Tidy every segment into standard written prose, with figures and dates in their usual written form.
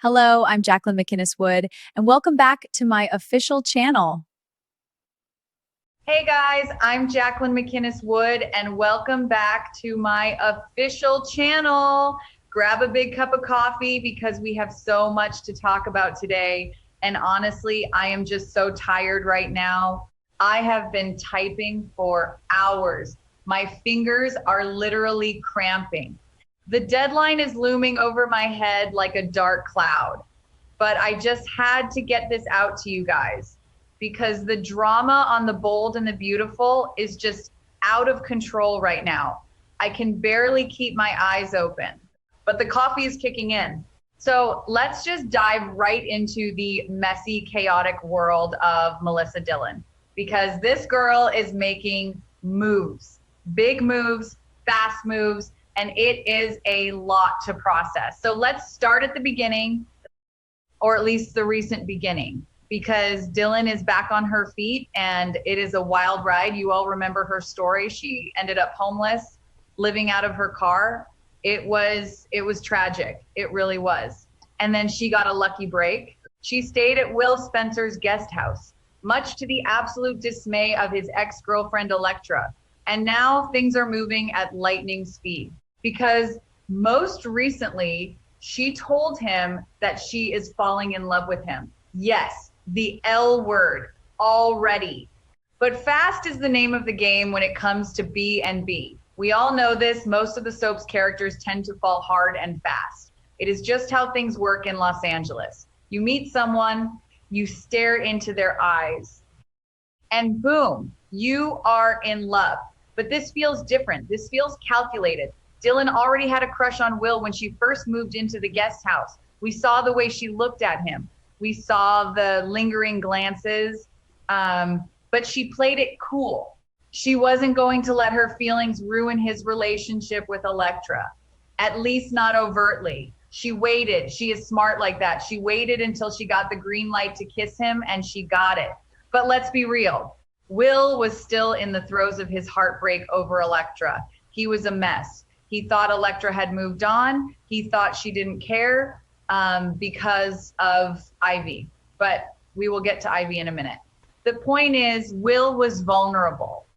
Hello, I'm Jacqueline McInnes Wood, and welcome back to my official channel. Hey guys, I'm Jacqueline McInnes Wood, and welcome back to my official channel. Grab a big cup of coffee because we have so much to talk about today. And honestly, I am just so tired right now. I have been typing for hours. My fingers are literally cramping. The deadline is looming over my head like a dark cloud, but I just had to get this out to you guys because the drama on The Bold and the Beautiful is just out of control right now. I can barely keep my eyes open, but the coffee is kicking in. So let's just dive right into the messy, chaotic world of Melissa Dillon because this girl is making moves, big moves, fast moves, and it is a lot to process. So let's start at the beginning, or at least the recent beginning, because Dillon is back on her feet and it is a wild ride. You all remember her story. She ended up homeless, living out of her car. It was tragic. It really was. And then she got a lucky break. She stayed at Will Spencer's guest house, much to the absolute dismay of his ex-girlfriend Electra. And now things are moving at lightning speed because most recently she told him that she is falling in love with him. Yes, the L word already. But fast is the name of the game when it comes to B and B. We all know this. Most of the soap's characters tend to fall hard and fast. It is just how things work in Los Angeles. You meet someone, you stare into their eyes, and boom, you are in love. But this feels different. This feels calculated. Dillon already had a crush on Will when she first moved into the guest house. We saw the way she looked at him. We saw the lingering glances, but she played it cool. She wasn't going to let her feelings ruin his relationship with Electra, at least not overtly. She waited. She is smart like that. She waited until she got the green light to kiss him, and she got it. But let's be real. Will was still in the throes of his heartbreak over Electra. He was a mess. He thought Electra had moved on. He thought she didn't care because of Ivy. But we will get to Ivy in a minute. The point is, Will was vulnerable.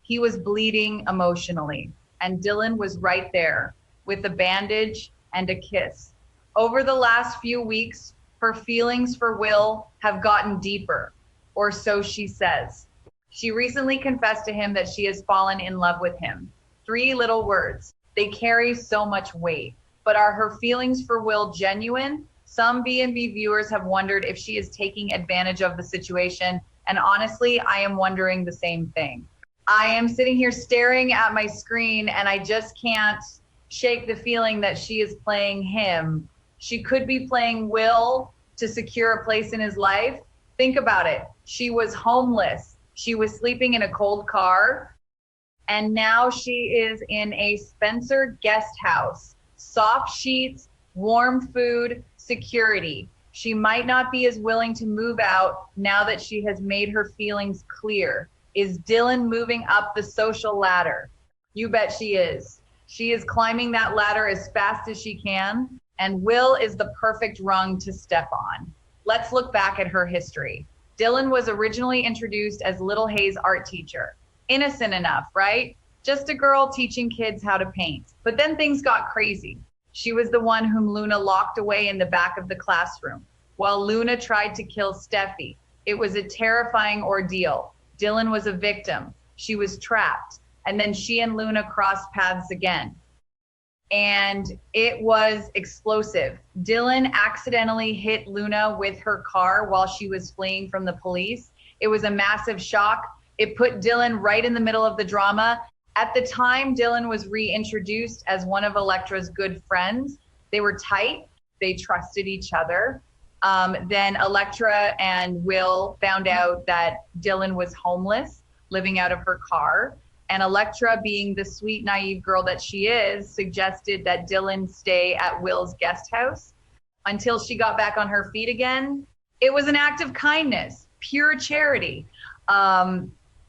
He was bleeding emotionally. And Dillon was right there with a bandage and a kiss. Over the last few weeks, her feelings for Will have gotten deeper, or so she says. She recently confessed to him that she has fallen in love with him. 3 little words. They carry so much weight. But are her feelings for Will genuine? Some B&B viewers have wondered if she is taking advantage of the situation. And honestly, I am wondering the same thing. I am sitting here staring at my screen and I just can't shake the feeling that she is playing him. She could be playing Will to secure a place in his life. Think about it. She was homeless. She was sleeping in a cold car. And now she is in a Spencer guest house. Soft sheets, warm food, security. She might not be as willing to move out now that she has made her feelings clear. Is Dillon moving up the social ladder? You bet she is. She is climbing that ladder as fast as she can, and Will is the perfect rung to step on. Let's look back at her history. Dillon was originally introduced as Little Hay's art teacher. Innocent enough, right? Just a girl teaching kids how to paint. But then things got crazy. She was the one whom Luna locked away in the back of the classroom while Luna tried to kill Steffi. It was a terrifying ordeal. Dillon was a victim. She was trapped. And then she and Luna crossed paths again. And it was explosive. Dillon accidentally hit Luna with her car while she was fleeing from the police. It was a massive shock. It put Dillon right in the middle of the drama. At the time, Dillon was reintroduced as one of Electra's good friends. They were tight. They trusted each other. Then Electra and Will found out that Dillon was homeless, living out of her car. And Electra, being the sweet, naive girl that she is, suggested that Dillon stay at Will's guest house until she got back on her feet again. It was an act of kindness, pure charity.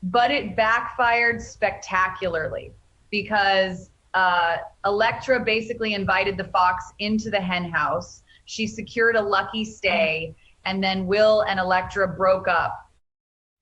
But it backfired spectacularly because Electra basically invited the fox into the hen house. She secured a lucky stay, and then Will and Elektra broke up.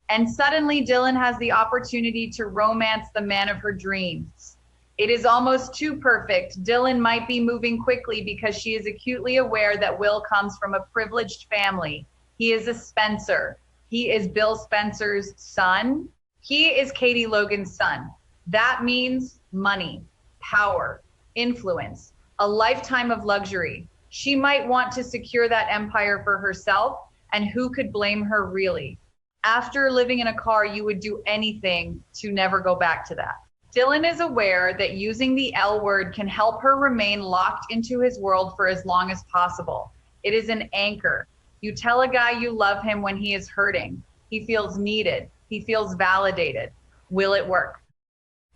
And suddenly Dylan has the opportunity to romance the man of her dreams. It is almost too perfect. Dylan might be moving quickly because she is acutely aware that Will comes from a privileged family. He is a Spencer. He is Bill Spencer's son. He is Katie Logan's son. That means money, power, influence, a lifetime of luxury. She might want to secure that empire for herself, and who could blame her really? After living in a car, you would do anything to never go back to that. Dylan is aware that using the L word can help her remain locked into his world for as long as possible. It is an anchor. You tell a guy you love him when he is hurting. He feels needed. He feels validated. Will it work?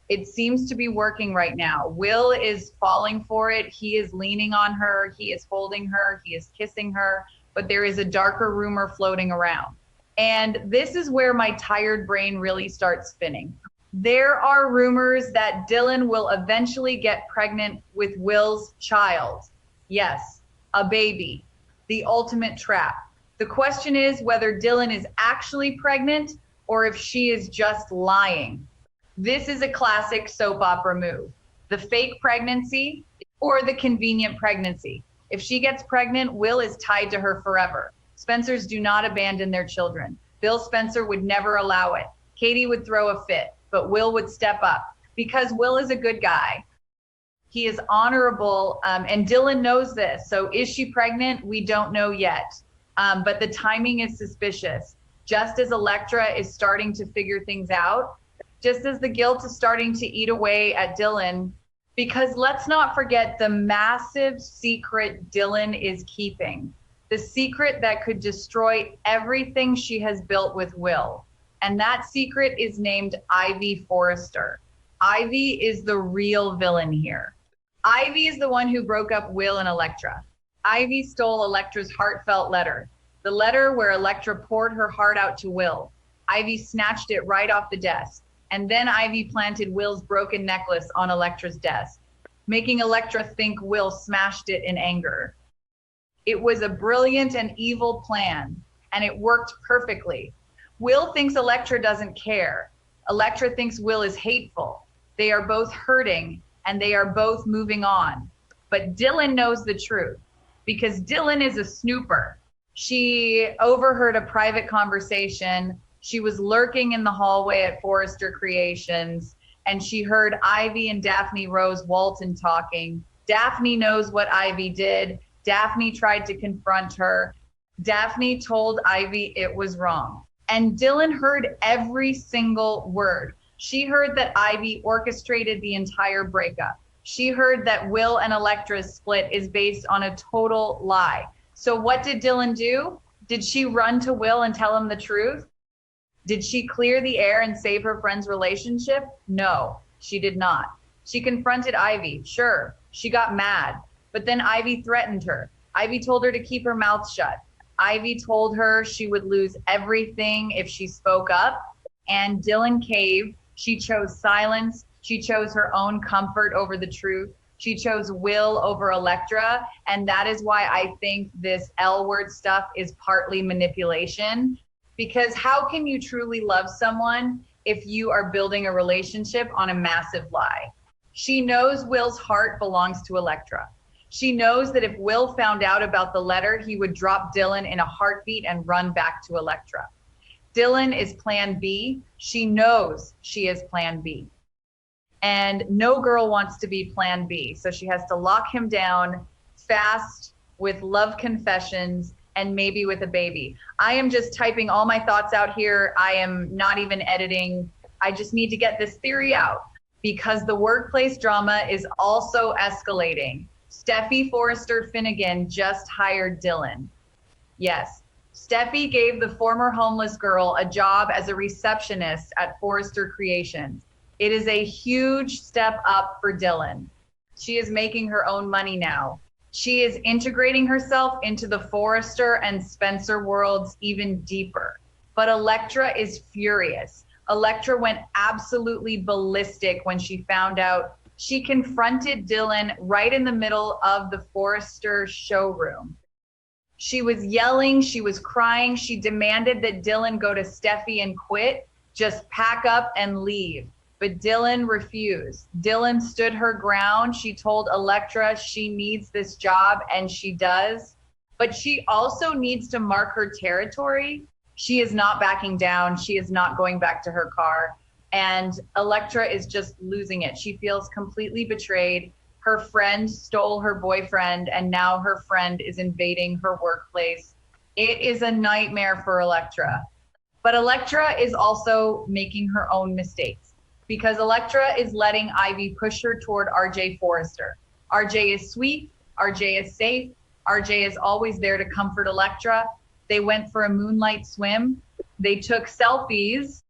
It seems to be working right now. Will is falling for it. He is leaning on her. He is holding her. He is kissing her. But there is a darker rumor floating around. And this is where my tired brain really starts spinning. There are rumors that Dylan will eventually get pregnant with Will's child. Yes, a baby, the ultimate trap. The question is whether Dylan is actually pregnant or if she is just lying. This is a classic soap opera move. The fake pregnancy or the convenient pregnancy. If she gets pregnant, Will is tied to her forever. Spencers do not abandon their children. Bill Spencer would never allow it. Katie would throw a fit, but Will would step up because Will is a good guy. He is honorable, and Dylan knows this. So is she pregnant? We don't know yet, but the timing is suspicious. Just as Elektra is starting to figure things out, just as the guilt is starting to eat away at Dylan, because let's not forget the massive secret Dylan is keeping. The secret that could destroy everything she has built with Will. And that secret is named Ivy Forrester. Ivy is the real villain here. Ivy is the one who broke up Will and Elektra. Ivy stole Elektra's heartfelt letter. The letter where Elektra poured her heart out to Will. Ivy snatched it right off the desk. And then Ivy planted Will's broken necklace on Elektra's desk, making Elektra think Will smashed it in anger. It was a brilliant and evil plan, and it worked perfectly. Will thinks Elektra doesn't care. Elektra thinks Will is hateful. They are both hurting, and they are both moving on. But Dylan knows the truth, because Dylan is a snooper. She overheard a private conversation. She was lurking in the hallway at Forrester Creations, and she heard Ivy and Daphne Rose Walton talking. Daphne knows what Ivy did. Daphne tried to confront her. Daphne told Ivy it was wrong. And Dylan heard every single word. She heard that Ivy orchestrated the entire breakup. She heard that Will and Elektra's split is based on a total lie. So what did Dylan do? Did she run to Will and tell him the truth? Did she clear the air and save her friend's relationship? No, she did not. She confronted Ivy, sure. She got mad, but then Ivy threatened her. Ivy told her to keep her mouth shut. Ivy told her she would lose everything if she spoke up, and Dylan caved. She chose silence. She chose her own comfort over the truth. She chose Will over Elektra, and that is why I think this L word stuff is partly manipulation. Because how can you truly love someone if you are building a relationship on a massive lie? She knows Will's heart belongs to Elektra. She knows that if Will found out about the letter, he would drop Dylan in a heartbeat and run back to Elektra. Dylan is plan B. She knows she is plan B. And no girl wants to be plan B. So she has to lock him down fast with love confessions and maybe with a baby. I am just typing all my thoughts out here. I am not even editing. I just need to get this theory out because the workplace drama is also escalating. Steffi Forrester Finnegan just hired Dylan. Yes, Steffi gave the former homeless girl a job as a receptionist at Forrester Creations. It is a huge step up for Dylan. She is making her own money now. She is integrating herself into the Forrester and Spencer worlds even deeper. But Elektra is furious. Elektra went absolutely ballistic when she found out. She confronted Dylan right in the middle of the Forrester showroom. She was yelling, she was crying, she demanded that Dylan go to Steffi and quit, just pack up and leave. But Dylan refused. Dylan stood her ground. She told Elektra she needs this job, and she does. But she also needs to mark her territory. She is not backing down. She is not going back to her car. And Elektra is just losing it. She feels completely betrayed. Her friend stole her boyfriend, and now her friend is invading her workplace. It is a nightmare for Elektra. But Elektra is also making her own mistakes because Elektra is letting Ivy push her toward RJ Forrester. RJ is sweet. RJ is safe. RJ is always there to comfort Elektra. They went for a moonlight swim. They took selfies.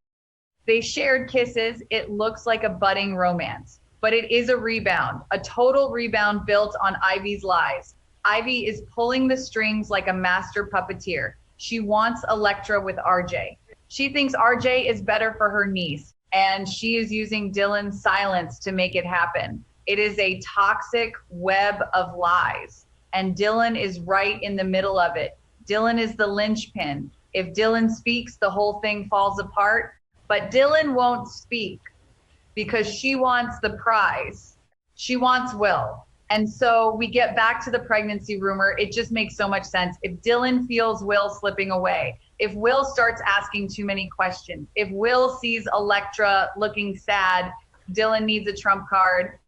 They shared kisses. It looks like a budding romance, but it is a rebound, a total rebound built on Ivy's lies. Ivy is pulling the strings like a master puppeteer. She wants Elektra with RJ. She thinks RJ is better for her niece, and she is using Dylan's silence to make it happen. It is a toxic web of lies, and Dylan is right in the middle of it. Dylan is the linchpin. If Dylan speaks, the whole thing falls apart, but Dylan won't speak because she wants the prize. She wants Will. And so we get back to the pregnancy rumor. It just makes so much sense. If Dylan feels Will slipping away, if Will starts asking too many questions, if Will sees Elektra looking sad, Dylan needs a trump card.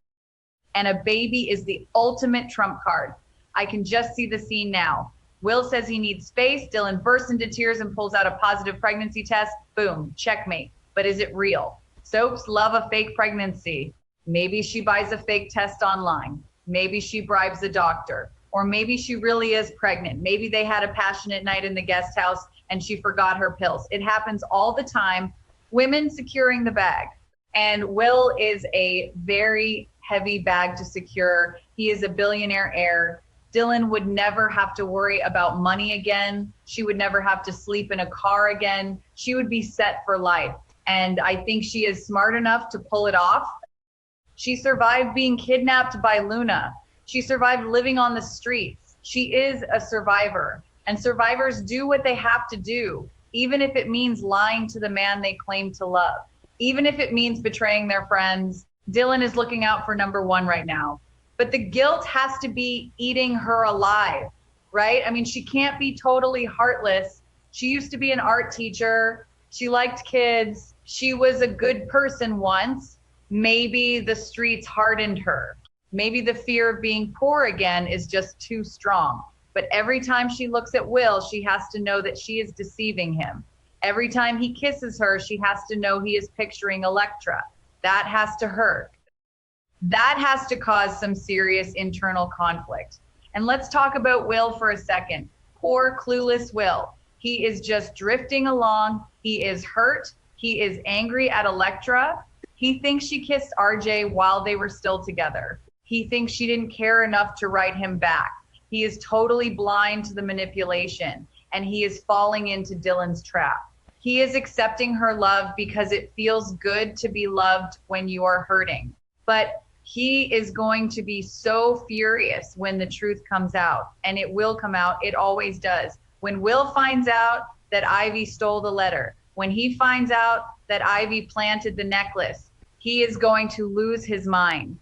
And a baby is the ultimate trump card. I can just see the scene now. Will says he needs space. Dylan bursts into tears and pulls out a positive pregnancy test. Boom, checkmate. But is it real? Soaps love a fake pregnancy. Maybe she buys a fake test online. Maybe she bribes a doctor. Or maybe she really is pregnant. Maybe they had a passionate night in the guest house and she forgot her pills. It happens all the time. Women securing the bag. And Will is a very heavy bag to secure. He is a billionaire heir. Dylan would never have to worry about money again. She would never have to sleep in a car again. She would be set for life. And I think she is smart enough to pull it off. She survived being kidnapped by Luna. She survived living on the streets. She is a survivor. And survivors do what they have to do, even if it means lying to the man they claim to love, even if it means betraying their friends. Dylan is looking out for number one right now. But the guilt has to be eating her alive, right? I mean, she can't be totally heartless. She used to be an art teacher. She liked kids. She was a good person once. Maybe the streets hardened her. Maybe the fear of being poor again is just too strong. But every time she looks at Will, she has to know that she is deceiving him. Every time he kisses her, she has to know he is picturing Elektra. That has to hurt. That has to cause some serious internal conflict. And let's talk about Will for a second. Poor, clueless Will. He is just drifting along. He is hurt. He is angry at Elektra. He thinks she kissed RJ while they were still together. He thinks she didn't care enough to write him back. He is totally blind to the manipulation, and he is falling into Dylan's trap. He is accepting her love because it feels good to be loved when you are hurting. But he is going to be so furious when the truth comes out, and it will come out. It always does. When Will finds out that Ivy stole the letter, when he finds out that Ivy planted the necklace, he is going to lose his mind.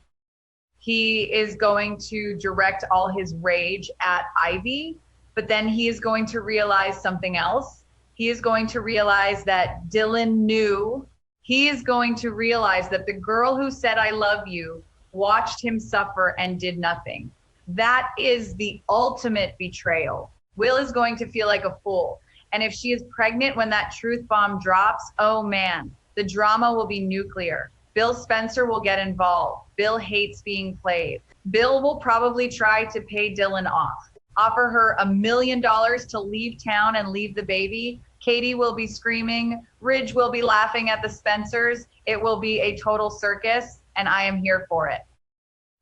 He is going to direct all his rage at Ivy, but then he is going to realize something else. He is going to realize that Dylan knew. He is going to realize that the girl who said, "I love you," watched him suffer and did nothing. That is the ultimate betrayal. Will is going to feel like a fool. And if she is pregnant when that truth bomb drops, oh man, the drama will be nuclear. Bill Spencer will get involved. Bill hates being played. Bill will probably try to pay Dylan off, offer her $1 million to leave town and leave the baby. Katie will be screaming. Ridge will be laughing at the Spencers. It will be a total circus, and I am here for it.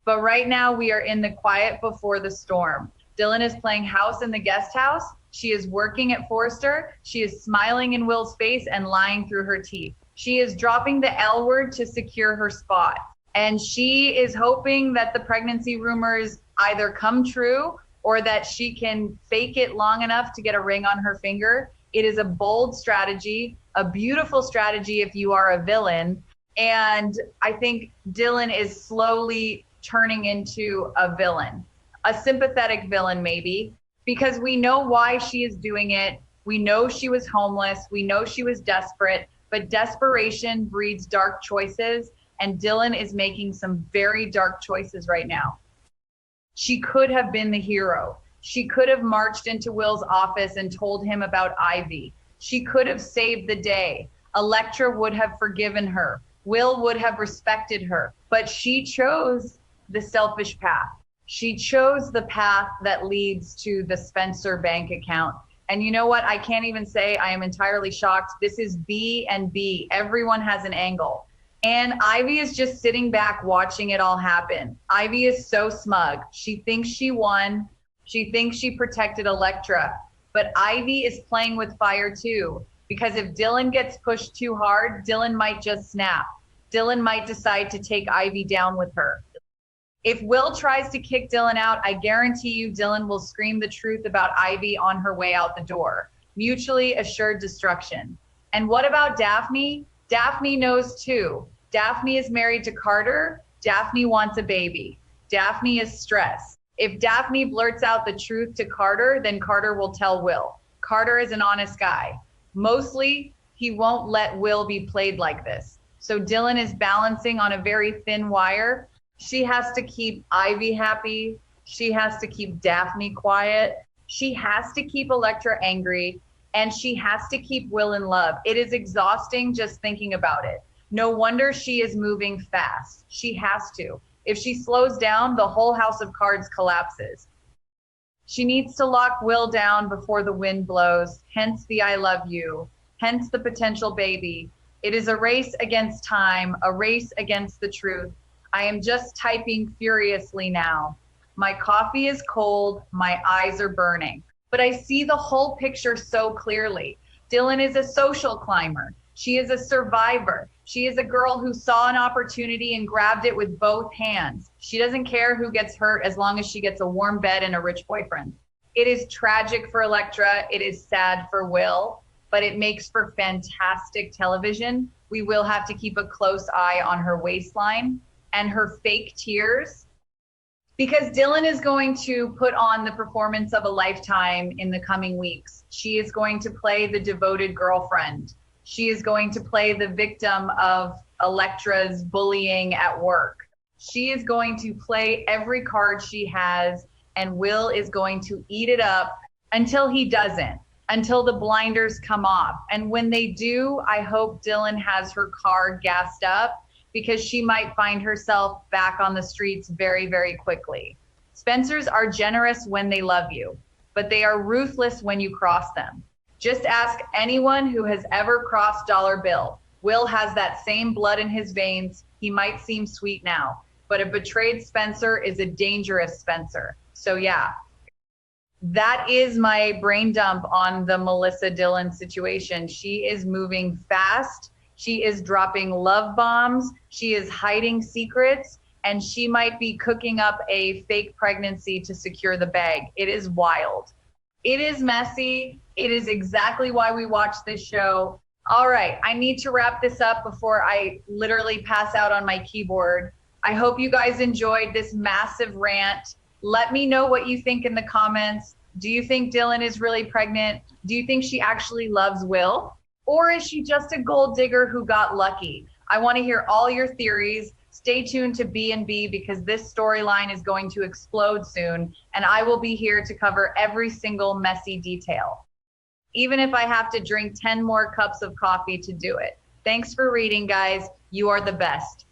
But right now we are in the quiet before the storm. Dylan is playing house in the guest house. She is working at Forrester. She is smiling in Will's face and lying through her teeth. She is dropping the L word to secure her spot. And she is hoping that the pregnancy rumors either come true or that she can fake it long enough to get a ring on her finger. It is a bold strategy, a beautiful strategy if you are a villain. And I think Dylan is slowly turning into a villain, a sympathetic villain, maybe, because we know why she is doing it. We know she was homeless. We know she was desperate, but desperation breeds dark choices. And Dylan is making some very dark choices right now. She could have been the hero. She could have marched into Will's office and told him about Ivy. She could have saved the day. Elektra would have forgiven her. Will would have respected her. But she chose the selfish path. She chose the path that leads to the Spencer bank account. And you know what? I can't even say I am entirely shocked. This is B and B. Everyone has an angle. And Ivy is just sitting back watching it all happen. Ivy is so smug. She thinks she won. She thinks she protected Elektra. But Ivy is playing with fire too. Because if Dylan gets pushed too hard, Dylan might just snap. Dylan might decide to take Ivy down with her. If Will tries to kick Dylan out, I guarantee you Dylan will scream the truth about Ivy on her way out the door. Mutually assured destruction. And what about Daphne? Daphne knows too. Daphne is married to Carter. Daphne wants a baby. Daphne is stressed. If Daphne blurts out the truth to Carter, then Carter will tell Will. Carter is an honest guy. Mostly, he won't let Will be played like this. So Dylan is balancing on a very thin wire. She has to keep Ivy happy. She has to keep Daphne quiet. She has to keep Elektra angry. And she has to keep Will in love. It is exhausting just thinking about it. No wonder she is moving fast. She has to. If she slows down, the whole house of cards collapses. She needs to lock Will down before the wind blows, hence the I love you, hence the potential baby. It is a race against time, a race against the truth. I am just typing furiously now. My coffee is cold, my eyes are burning. But I see the whole picture so clearly. Dylan is a social climber. She is a survivor. She is a girl who saw an opportunity and grabbed it with both hands. She doesn't care who gets hurt as long as she gets a warm bed and a rich boyfriend. It is tragic for Elektra. It is sad for Will, but it makes for fantastic television. We will have to keep a close eye on her waistline and her fake tears, because Dylan is going to put on the performance of a lifetime in the coming weeks. She is going to play the devoted girlfriend. She is going to play the victim of Elektra's bullying at work. She is going to play every card she has, and Will is going to eat it up until he doesn't, until the blinders come off. And when they do, I hope Dylan has her car gassed up, because she might find herself back on the streets very, very quickly. Spencers are generous when they love you, but they are ruthless when you cross them. Just ask anyone who has ever crossed Dollar Bill. Will has that same blood in his veins. He might seem sweet now, but a betrayed Spencer is a dangerous Spencer. So yeah, that is my brain dump on the Melissa Dylan situation. She is moving fast. She is dropping love bombs. She is hiding secrets, and she might be cooking up a fake pregnancy to secure the bag. It is wild. It is messy. It is exactly why we watch this show. All right, I need to wrap this up before I literally pass out on my keyboard. I hope you guys enjoyed this massive rant. Let me know what you think in the comments. Do you think Dylan is really pregnant? Do you think she actually loves Will? Or is she just a gold digger who got lucky? I want to hear all your theories. Stay tuned to B&B, because this storyline is going to explode soon, and I will be here to cover every single messy detail, even if I have to drink 10 more cups of coffee to do it. Thanks for reading, guys. You are the best.